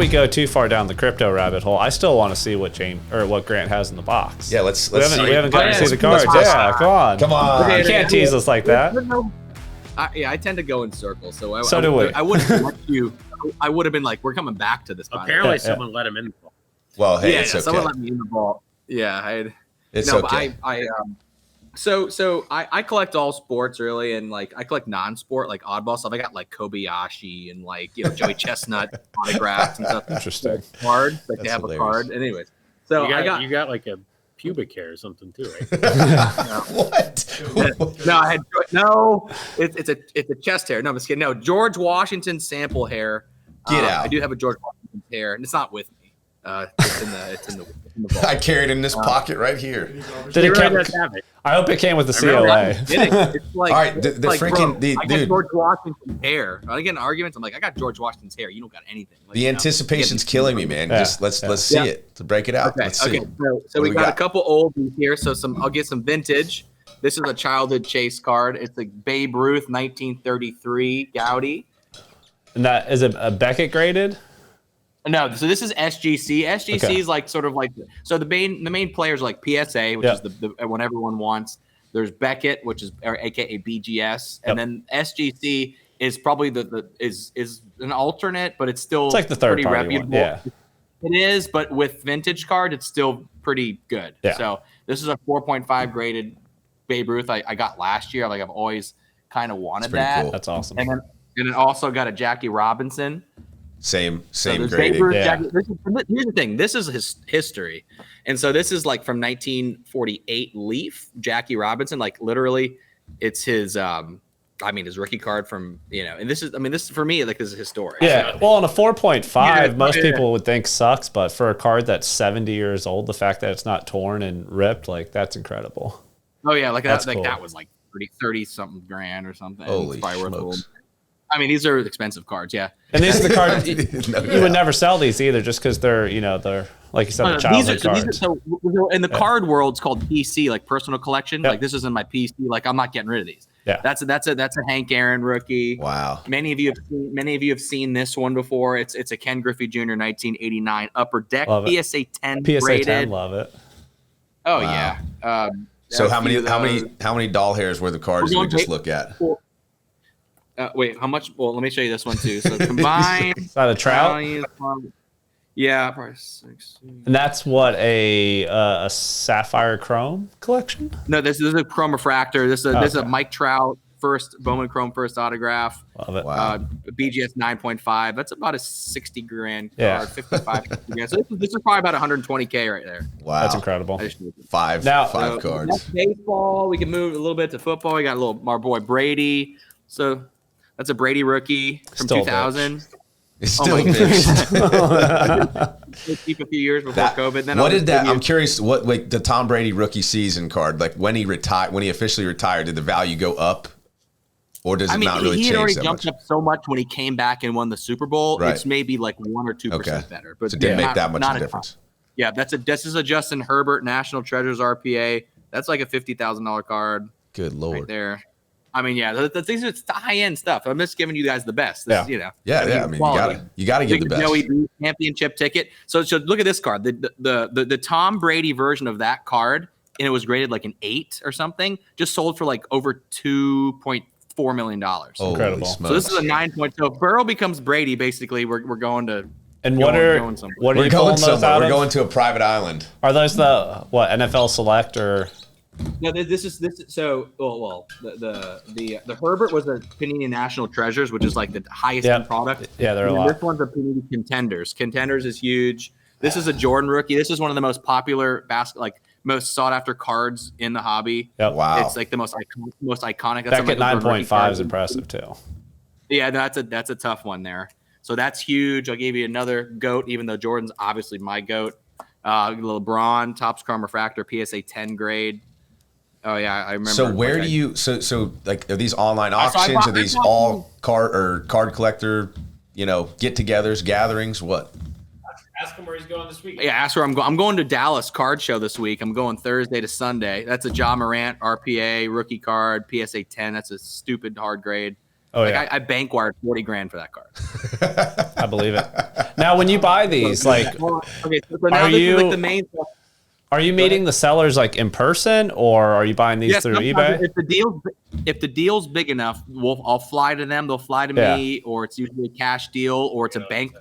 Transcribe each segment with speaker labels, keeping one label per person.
Speaker 1: we go too far down the crypto rabbit hole, I still want to see what Grant has in the box.
Speaker 2: Yeah, let's
Speaker 1: we
Speaker 2: see.
Speaker 1: haven't gotten to see the cards. Yeah, come on. You can't tease us like that.
Speaker 3: I tend to go in circles, so
Speaker 1: do we.
Speaker 3: I wouldn't let you. I would have been like, we're coming back to this.
Speaker 4: Apparently, someone let him in the ball.
Speaker 2: Well, hey, it's okay.
Speaker 3: Someone let me in the ball. Yeah,
Speaker 2: it's okay.
Speaker 3: So I collect all sports really, and like I collect non-sport like oddball stuff. I got like Kobayashi and like Joey Chestnut autographs and stuff.
Speaker 1: Interesting.
Speaker 3: Cards, like they have hilarious. A card. Anyways, so
Speaker 4: you got like a pubic hair or something too, right?
Speaker 2: What?
Speaker 3: It's a chest hair. No, I'm just kidding. No, George Washington sample hair.
Speaker 2: Get out.
Speaker 3: I do have a George Washington hair, and it's not with me. It's in the vault.
Speaker 2: I carry it in this pocket right here.
Speaker 1: Did it come? I hope it came with the CLA.
Speaker 3: It's like,
Speaker 2: all right, the freaking
Speaker 3: bro, I got George Washington's hair. I get in arguments. I'm like, I got George Washington's hair. You don't got anything. Like,
Speaker 2: the anticipation's killing me, man. Yeah. Just let's see it. To break it out.
Speaker 3: Okay.
Speaker 2: Let's see.
Speaker 3: So we got a couple oldies here. So I'll get some vintage. This is a childhood chase card. It's a Babe Ruth 1933 Gowdy.
Speaker 1: And that is a Beckett graded?
Speaker 3: No, so this is SGC. SGC is like sort of like so the main players are like PSA, which is the what everyone wants. There's Beckett, which is aka BGS, and then SGC is probably is an alternate, but it's still
Speaker 1: like the third
Speaker 3: pretty reputable.
Speaker 1: Yeah,
Speaker 3: it is, but with vintage card, it's still pretty good.
Speaker 1: Yeah.
Speaker 3: So this is a 4.5 graded Babe Ruth I got last year. Like I've always kind of wanted that.
Speaker 1: Cool. That's awesome.
Speaker 3: And then also got a Jackie Robinson.
Speaker 2: Same grading.
Speaker 3: Here's the thing. This is his history. And so this is like from 1948 Leaf, Jackie Robinson. Like literally it's his his rookie card from, and this is for me, like this is historic.
Speaker 1: Yeah.
Speaker 3: So,
Speaker 1: well, on a 4.5, most people would think sucks, but for a card that's 70 years old, the fact that it's not torn and ripped, like that's incredible.
Speaker 3: Oh yeah, like
Speaker 1: that's
Speaker 3: that
Speaker 1: cool.
Speaker 3: That was like 30 something grand or something.
Speaker 2: Holy smokes.
Speaker 3: I mean, these are expensive cards, yeah.
Speaker 1: And these are the cards you would never sell these either, just because they're they're like you said, the childhood cards.
Speaker 3: So in the card world, it's called PC, like personal collection. Yep. Like this is in my PC. Like I'm not getting rid of these.
Speaker 1: Yeah,
Speaker 3: that's a Hank Aaron rookie.
Speaker 2: Wow.
Speaker 3: Many of you have seen this one before. It's a Ken Griffey Jr. 1989 Upper Deck PSA 10
Speaker 1: PSA
Speaker 3: rated.
Speaker 1: 10, love it.
Speaker 3: Oh wow. Yeah.
Speaker 2: So how many doll hairs were the cards did we just look at?
Speaker 3: Wait, how much? Well, let me show you this one too. So combined.
Speaker 1: Is that a trout?
Speaker 3: Yeah, probably 6.
Speaker 1: And that's what a sapphire chrome collection?
Speaker 3: No, this is a chrome refractor. This is a Mike Trout Bowman Chrome first autograph.
Speaker 1: Love it.
Speaker 2: Wow.
Speaker 3: BGS 9.5. That's about a 60 grand
Speaker 1: Yeah.
Speaker 3: card, 55 grand. So this is probably about 100K right there.
Speaker 2: Wow.
Speaker 1: That's incredible.
Speaker 2: Five cards.
Speaker 3: That's baseball. We can move a little bit to football. We got our boy Brady. So that's a Brady rookie from 2000.
Speaker 2: It's still a bitch.
Speaker 3: Keep a few years before COVID. Then
Speaker 2: I'm curious. What the Tom Brady rookie season card? Like when he officially retired, did the value go up, or does it not really change?
Speaker 3: He had already
Speaker 2: that
Speaker 3: jumped
Speaker 2: much?
Speaker 3: up so much when he came back and won the Super Bowl.
Speaker 2: Right.
Speaker 3: It's maybe like 1 or 2% better, but
Speaker 2: so it didn't make that much of a difference.
Speaker 3: Yeah, this is a Justin Herbert National Treasures RPA. That's like a $50,000 card.
Speaker 2: Good Lord.
Speaker 3: Right there. I mean, yeah, these are high-end stuff. I'm just giving you guys the best.
Speaker 2: I mean, you gotta give the best.
Speaker 3: Joey B championship ticket. So look at this card. The Tom Brady version of that card, and it was graded like an 8 or something. Just sold for like over $2.4 million.
Speaker 1: Incredible.
Speaker 3: So this is a 9. So if Burrow becomes Brady, basically, we're going to.
Speaker 1: And what are you pulling those out of?
Speaker 2: We're going to a private island.
Speaker 1: Are those the NFL Select or?
Speaker 3: No, this is so the Herbert was a Panini National Treasures, which is like the highest end product.
Speaker 1: Yeah, they're a lot.
Speaker 3: This one's a Panini Contenders. Contenders is huge. This is a Jordan rookie. This is one of the most popular most sought after cards in the hobby.
Speaker 1: Yep.
Speaker 2: Wow.
Speaker 3: It's like the most iconic.
Speaker 1: Back at 9.5 is impressive too.
Speaker 3: Yeah, that's a tough one there. So that's huge. I'll give you another GOAT, even though Jordan's obviously my GOAT. LeBron, Topps Chrome Refractor, PSA 10 grade. Oh yeah, I remember.
Speaker 2: So where do you? So like, are these online auctions? Are these all card collector, get-togethers, gatherings? What?
Speaker 4: Ask him where he's going this week.
Speaker 3: Yeah, ask where I'm going. I'm going to Dallas Card Show this week. I'm going Thursday to Sunday. That's a Ja Morant RPA rookie card, PSA 10. That's a stupid hard grade.
Speaker 1: Oh,
Speaker 3: like
Speaker 1: yeah.
Speaker 3: I bank wired 40 grand for that card.
Speaker 1: I believe it. Now, when you buy these, like,
Speaker 3: Okay, so now
Speaker 1: Are
Speaker 3: this
Speaker 1: you-
Speaker 3: is like the main stuff.
Speaker 1: are you meeting the sellers like in person, or are you buying these
Speaker 3: Yes,
Speaker 1: through
Speaker 3: sometimes
Speaker 1: eBay?
Speaker 3: if the deal's big enough, I'll fly to them. They'll fly to me, or it's usually a cash deal, or it's a bank.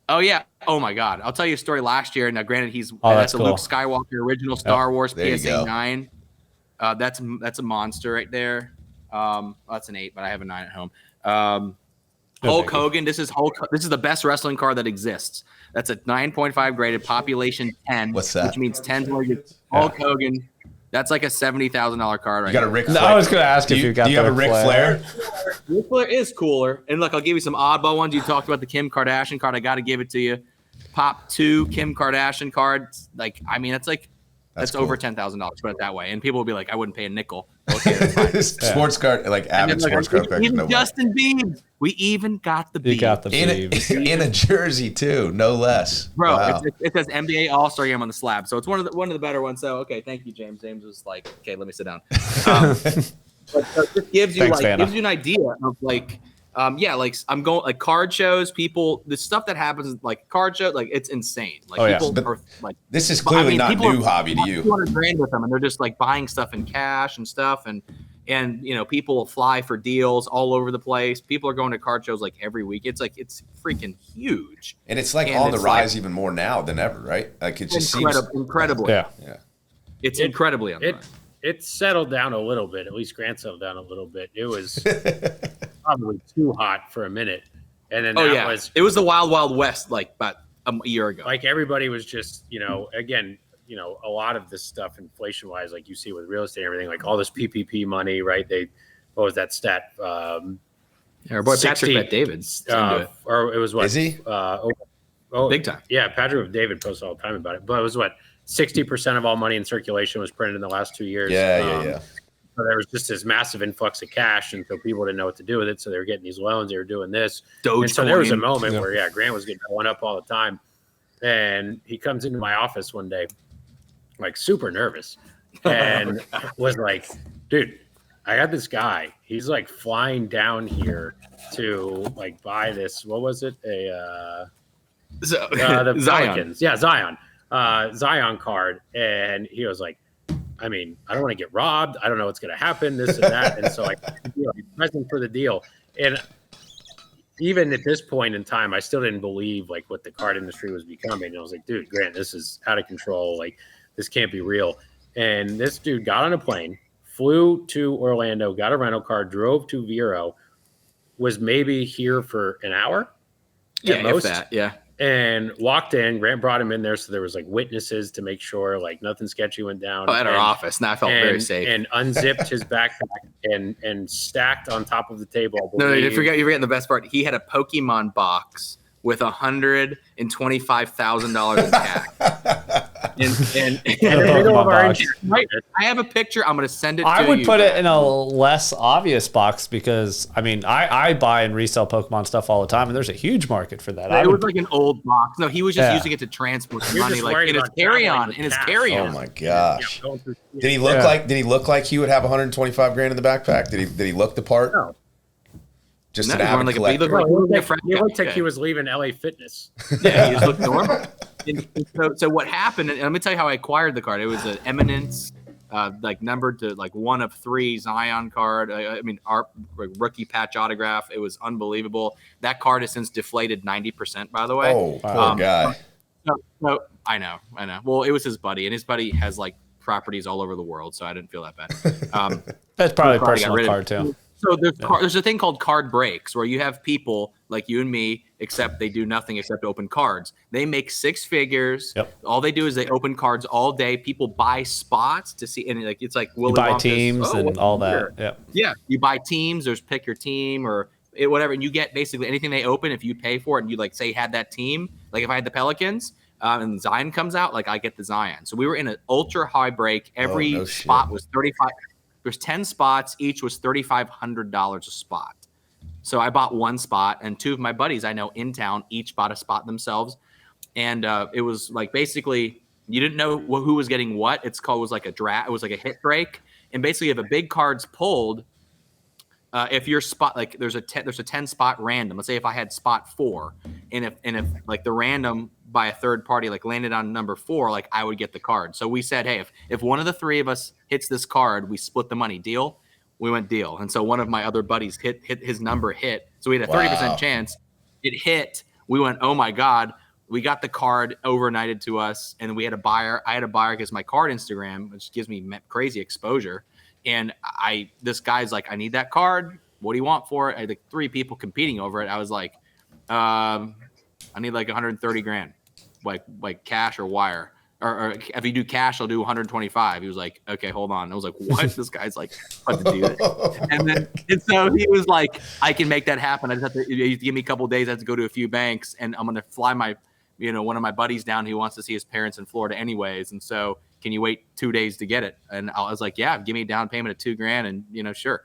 Speaker 3: Oh yeah. Oh my God. I'll tell you a story last year. Now, granted, that's a
Speaker 1: cool.
Speaker 3: Luke Skywalker original Star Wars
Speaker 2: There you
Speaker 3: PSA
Speaker 2: go.
Speaker 3: 9. That's a monster right there. That's an 8, but I have a 9 at home. Hulk
Speaker 1: thank you.
Speaker 3: Hogan. This is the best wrestling card that exists. That's a 9.5 graded, population 10.
Speaker 2: What's that?
Speaker 3: Which means 10's more good. Hulk Hogan. That's like a $70,000 card right
Speaker 2: You got a
Speaker 3: now.
Speaker 2: Ric
Speaker 1: No,
Speaker 2: Flair.
Speaker 1: I was going to ask
Speaker 2: Do
Speaker 1: if
Speaker 2: you,
Speaker 1: you got
Speaker 2: do you have a Ric Flair?
Speaker 3: Ric Flair is cooler. And look, I'll give you some oddball ones. You talked about the Kim Kardashian card. I got to give it to you. Pop 2 Kim Kardashian cards. Like, I mean, that's
Speaker 2: cool.
Speaker 3: over $10,000. Put it that way. And people will be like, I wouldn't pay a nickel. Okay, that's fine.
Speaker 2: Sports card, like avid sports card collectors.
Speaker 3: Even
Speaker 2: No way.
Speaker 3: Justin Biebs. We even got the Biebs.
Speaker 1: You got the Biebs.
Speaker 2: In a jersey too, no less.
Speaker 3: Bro,
Speaker 2: Wow.
Speaker 3: it says NBA All-Star Game on the slab. So it's one of the better ones. So, okay, thank you, James. James was like, okay, let me sit down. But this gives you
Speaker 1: Thanks, Vanna.
Speaker 3: gives you an idea of like I'm going like card shows, people, the stuff that happens like card show, like it's insane. Like
Speaker 1: Oh, yeah.
Speaker 3: people
Speaker 2: But
Speaker 3: are like
Speaker 2: This is clearly not
Speaker 3: people
Speaker 2: new
Speaker 3: are
Speaker 2: hobby to you.
Speaker 3: 200 grand with them, and they're just like buying stuff in cash and stuff, and you know, people will fly for deals all over the place. People are going to card shows like every week. It's freaking huge.
Speaker 2: And it's like
Speaker 3: And
Speaker 2: on the
Speaker 3: it's
Speaker 2: rise even more now than ever, right? Like it just seems
Speaker 3: incredibly.
Speaker 1: Yeah.
Speaker 3: It's incredibly on the rise.
Speaker 4: It settled down a little bit. At least Grant settled down a little bit. It was probably too hot for a minute, and then
Speaker 3: it was the Wild West like about a year ago.
Speaker 4: like everybody was just, again, a lot of this stuff inflation wise, like you see with real estate and everything, like all this PPP money, right? What was that stat?
Speaker 3: Our boy
Speaker 4: 60,
Speaker 3: Patrick Bet David's into it.
Speaker 4: or it was what?
Speaker 2: Is he?
Speaker 3: Big time.
Speaker 4: Yeah, Patrick David posts all the time about it. But it was what? 60% of all money in circulation was printed in the last 2 years.
Speaker 2: Yeah.
Speaker 4: So there was just this massive influx of cash, and so people didn't know what to do with it. So they were getting these loans, they were doing this. And so there was a moment where, Grant was getting blown up all the time. And he comes into my office one day, like super nervous, and was like, dude, I got this guy. He's like flying down here to like buy this. What was it? The
Speaker 3: Zion.
Speaker 4: Pelicans. Yeah, Zion. Zion card. And he was like, I mean, I don't want to get robbed. I don't know what's going to happen, this and that. And so I present for the deal. And even at this point in time, I still didn't believe like what the card industry was becoming. And I was like, dude, Grant, this is out of control. Like, this can't be real. And this dude got on a plane, flew to Orlando, got a rental car, drove to Vero, was maybe here for an hour.
Speaker 3: Yeah, most. Yeah.
Speaker 4: And walked in. Grant brought him in there, so there was like witnesses to make sure like nothing sketchy went down.
Speaker 3: At our office. Now I felt very safe.
Speaker 4: And unzipped his backpack and stacked on top of the table.
Speaker 3: No, you're forgetting the best part. He had a Pokemon box with $125,000 in cash. I have a picture. I'm going to send it to you.
Speaker 1: I would put it in a less obvious box because, I mean, I buy and resell Pokemon stuff all the time, and there's a huge market for that.
Speaker 3: It was like an old box. No, he was just using it to transport money, like in his carry-on.
Speaker 2: Oh my gosh! Did he look like he would have 125 grand in the backpack? Did he look the part?
Speaker 4: No.
Speaker 2: Just
Speaker 3: no,
Speaker 2: an avid collector.
Speaker 4: He looked like he was leaving LA Fitness.
Speaker 3: Yeah, he just looked normal. And so what happened? And let me tell you how I acquired the card. It was an Eminence, like numbered to like 1 of 3 Zion card. I mean, our rookie patch autograph. It was unbelievable. That card has since deflated 90%. By the way.
Speaker 2: Oh, poor guy.
Speaker 3: No, I know. Well, it was his buddy, and his buddy has like properties all over the world, so I didn't feel that bad.
Speaker 1: That's probably a personal card too.
Speaker 3: So there's a thing called card breaks where you have people like you and me, except they do nothing except open cards. They make 6 figures.
Speaker 1: Yep.
Speaker 3: All they do is they open cards all day. People buy spots to see, and it's like
Speaker 1: You buy teams and all that. Yeah.
Speaker 3: Yeah, you buy teams. There's pick your team or whatever, and you get basically anything they open. If you pay for it and you like say had that team, like if I had the Pelicans and Zion comes out, like I get the Zion. So we were in an ultra high break. Every spot was 35. There's 10 spots. Each was $3,500 a spot. So I bought 1 spot, and 2 of my buddies I know in town each bought a spot themselves. And it was like basically you didn't know who was getting what. It was like a draft. It was like a hit break. And basically, if a big card's pulled, if your spot, like there's a 10 spot random. Let's say if I had spot 4, and if like the random by a third party like landed on number 4, like I would get the card. So we said, hey, if one of the 3 of us hits this card, we split the money. Deal? We went deal. And so one of my other buddies hit his number hit. So we had a 30% chance. It hit. We went, oh my God. We got the card overnighted to us, and we had a buyer. I had a buyer because my card Instagram, which gives me crazy exposure. And this guy's like, I need that card. What do you want for it? I had like 3 people competing over it. I was like, I need like 130 grand, like cash or wire. Or if you do cash, I'll do 125. He was like, okay, hold on. I was like, what? This guy's like, about to do it. And so he was like, I can make that happen. I just have to, you give me a couple of days. I have to go to a few banks, and I'm going to fly one of my buddies down who wants to see his parents in Florida anyways. And so can you wait 2 days to get it? And I was like, yeah, give me a down payment of $2,000 and, sure.